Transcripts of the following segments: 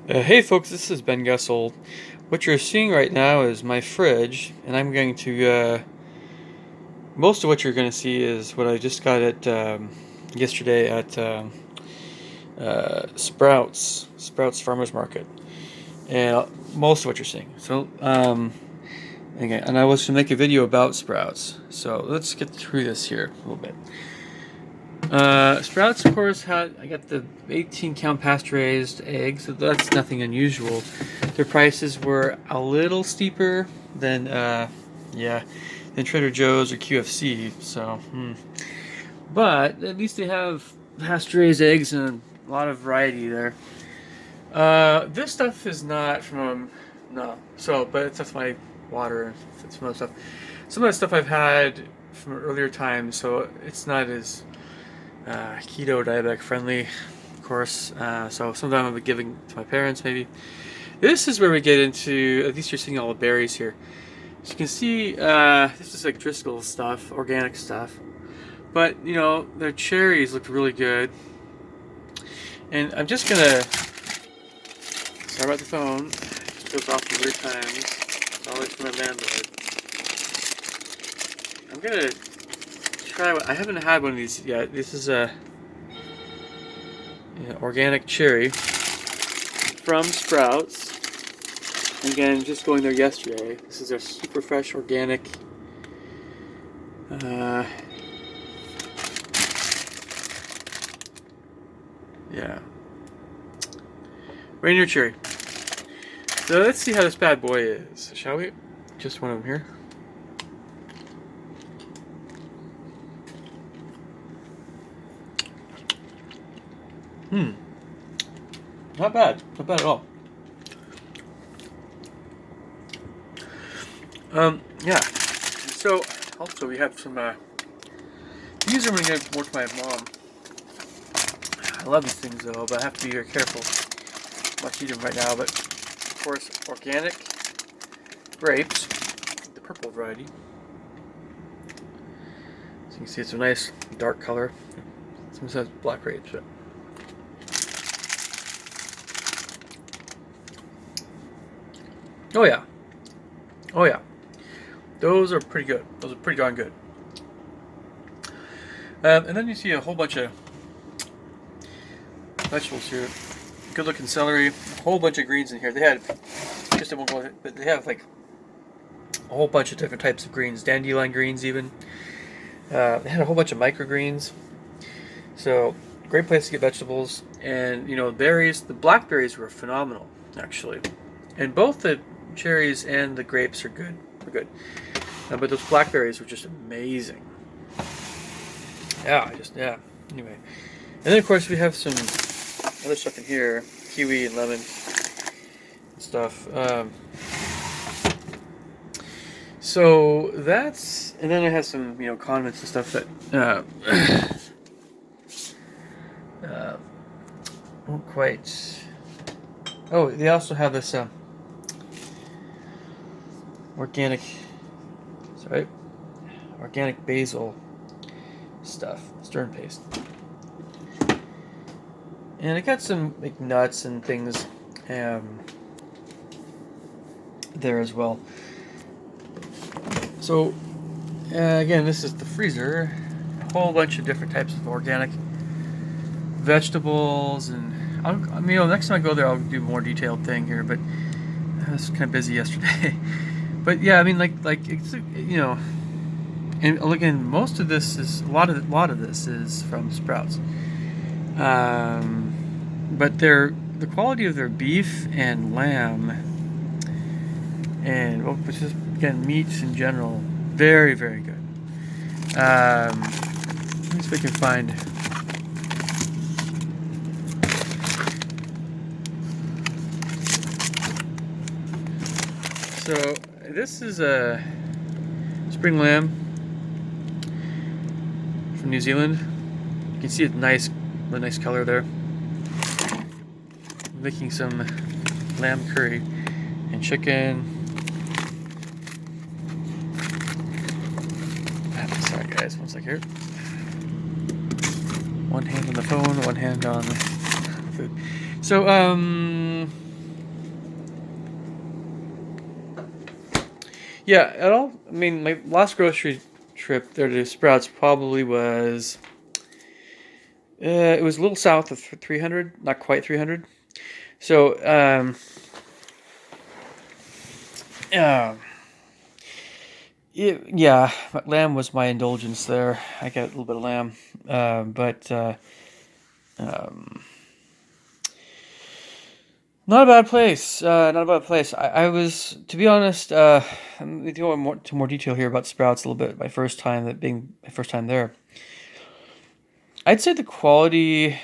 Hey folks, this is Ben Gessel. What you're seeing right now is my fridge, and I'm going to, most of what you're going to see is what I just got at, yesterday at Sprouts Farmers Market. And most of what you're seeing. So, again, and I was to make a video about Sprouts. So let's get through this here a little bit. Sprouts, of course, I got the 18 count pasteurized eggs, so that's nothing unusual. Their prices were a little steeper than, than Trader Joe's or QFC, so, But at least they have pasteurized eggs and a lot of variety there. This stuff is not from, no, so, but it's just my water and some other stuff. Some of the stuff I've had from earlier times, so it's not as keto diabetic friendly, of course. So some of them I'll be giving to my parents maybe. This is where we get into, at least you're seeing all the berries here. As you can see, this is like Driscoll stuff, organic stuff. But, you know, their cherries look really good. And I'm just gonna, sorry about the phone, it goes off at weird times. It's always from my landlord. I'm gonna try, I haven't had one of these yet. This is a organic cherry from Sprouts. And again, just going there yesterday. This is a super fresh organic. Yeah. Rainier cherry. So let's see how this bad boy is, shall we? Just one of them here. Not bad. Not bad at all. Yeah. So, also we have some, these are going to give more to my mom. I love these things though, but I have to be very careful. I'm not eating them right now, but of course, organic grapes, the purple variety. So you can see it's a nice dark color. Some says black grapes, but oh yeah. Oh yeah. Those are pretty good. Those are pretty darn good. And then you see a whole bunch of vegetables here. Good looking celery. A whole bunch of greens in here. They had, just I won't go with it, but they have like a whole bunch of different types of greens. Dandelion greens even. They had a whole bunch of microgreens. So, great place to get vegetables. And, you know, berries. The blackberries were phenomenal, actually. And both the cherries and the grapes are good. They're good. But those blackberries were just amazing. Yeah, Anyway. And then, of course, we have some other stuff in here. Kiwi and lemon and stuff. So that's... And then I have some, you know, condiments and stuff that... won't quite... Oh, they also have this... organic basil stuff, Stern paste, and I got some like nuts and things there as well. So again, this is the freezer, a whole bunch of different types of organic vegetables, and next time I go there I'll do a more detailed thing here, but I was kind of busy yesterday. But yeah, I mean, like it's, you know, and again, most of this is a lot of this is from Sprouts. But the quality of their beef and lamb, and which is again meats in general, very very good. Let me see if we can find. So this is a spring lamb from New Zealand. You can see it's the nice color there. I'm making some lamb curry and chicken. Sorry guys, one sec here. One hand on the phone, one hand on the food. So Yeah, at all. I mean, my last grocery trip there to Sprouts probably was. It was a little south of 300, not quite 300. So, uh, yeah, lamb was my indulgence there. I got a little bit of lamb, but um, not a bad place. Not a bad place. I was, to be honest, I'm going to go into more detail here about Sprouts a little bit. My first time, that being my first time there, I'd say the quality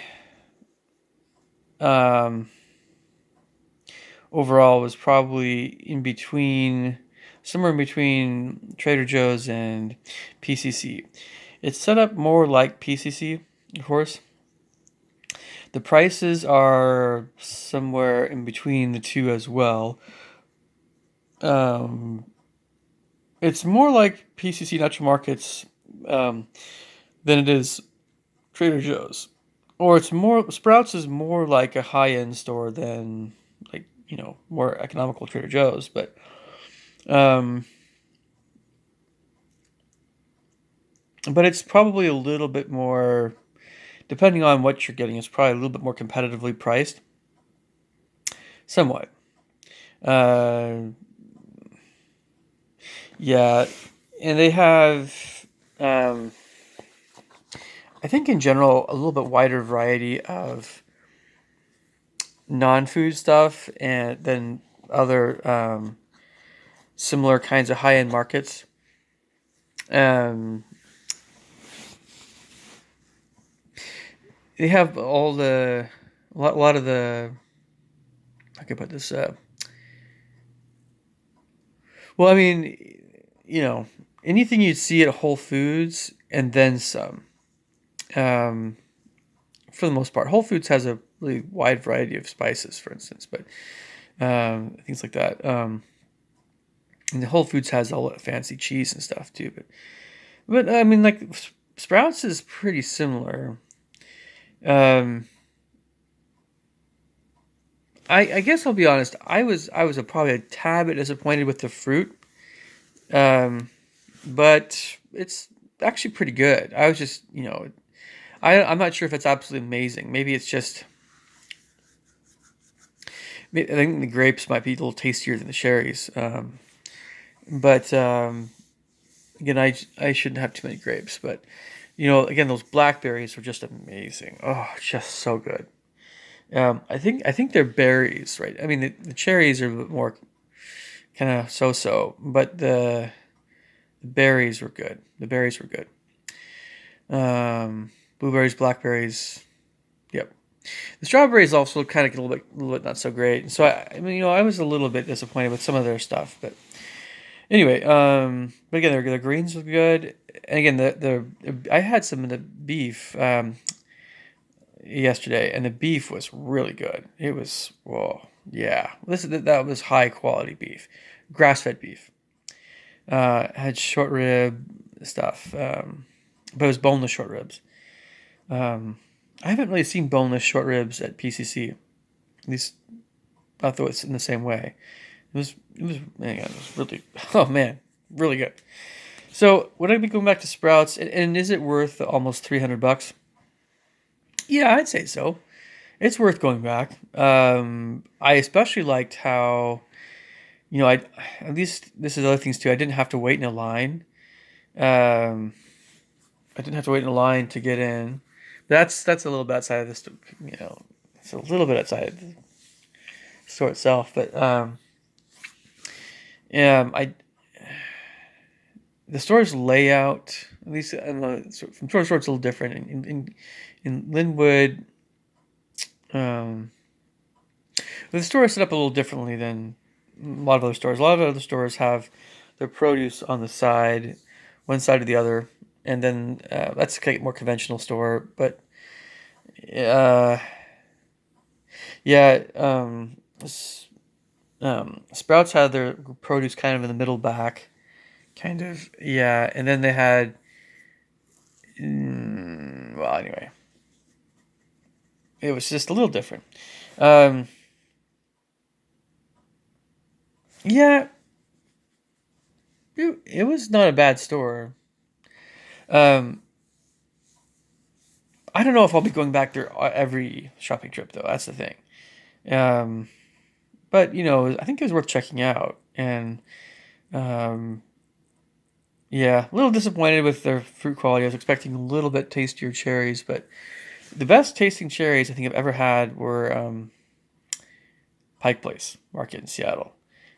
um, overall was probably in between, somewhere in between Trader Joe's and PCC. It's set up more like PCC, of course. The prices are somewhere in between the two as well. Um, it's more like PCC Natural Markets um, than it is Trader Joe's, or it's more Sprouts is more like a high end store than like more economical Trader Joe's, but um, it's probably a little bit more depending on what you're getting. It's probably a little bit more competitively priced, somewhat. Uh, yeah, and they have. Um, I think in general a little bit wider variety of non-food stuff and then other similar kinds of high-end markets. Um, they have a lot of the I could put this well, I mean, you know, anything you'd see at Whole Foods and then some. Um, for the most part, Whole Foods has a really wide variety of spices, for instance, but things like that. And the Whole Foods has all that fancy cheese and stuff too. But I mean, like Sprouts is pretty similar. Um, I guess I'll be honest. I was probably a tad bit disappointed with the fruit, um, but it's actually pretty good. I was just I'm not sure if it's absolutely amazing. Maybe it's just I think the grapes might be a little tastier than the cherries. But again, I shouldn't have too many grapes. But again, those blackberries were just amazing. Oh, just so good. I think they're berries, right? I mean, the cherries are a bit more kind of so-so, but the berries were good. The berries were good. Blueberries, blackberries. Yep. The strawberries also kind of get a little bit not so great. So I mean, I was a little bit disappointed with some of their stuff, but anyway, but again, the greens were good, and again, I had some of the beef yesterday, and the beef was really good. It was whoa, yeah. That was high quality beef, grass fed beef. Had short rib stuff, but it was boneless short ribs. Um, I haven't really seen boneless short ribs at PCC. At least I thought it's in the same way. It was man, it was really oh man, really good. So would I be going back to Sprouts? And is it worth almost $300? Yeah, I'd say so. It's worth going back. I especially liked how I at least this is other things too. I didn't have to wait in a line. Um, I didn't have to wait in a line to get in. That's a little bit outside of this. It's a little bit outside of the store itself, but I the store's layout, at least from store to store, it's a little different. In Linwood, um, the store is set up a little differently than a lot of other stores. A lot of other stores have their produce on the side, one side or the other, and then that's a more conventional store. But uh, yeah, Sprouts had their produce kind of in the middle back, kind of yeah, and then they had well anyway, it was just a little different. Um, yeah, it was not a bad store. Um, I don't know if I'll be going back there every shopping trip though. That's the thing. Um, but I think it was worth checking out. And um, yeah, a little disappointed with their fruit quality. I was expecting a little bit tastier cherries, but the best tasting cherries I think I've ever had were Pike Place Market in Seattle,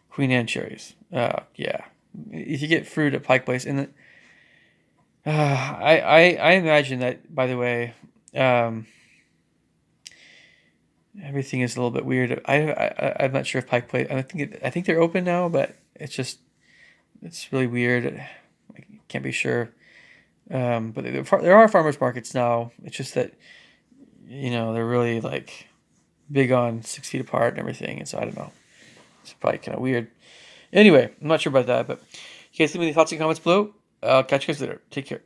Queen Anne cherries. Yeah, if you get fruit at Pike Place, and I imagine that, by the way, um, everything is a little bit weird. I'm not sure if Pike Place. I think they're open now, but it's really weird. I can't be sure. But there are farmers markets now. It's just that they're really like big on 6 feet apart and everything, and so I don't know. It's probably kind of weird. Anyway, I'm not sure about that, but you guys leave me any thoughts and comments below. I'll catch you guys later. Take care.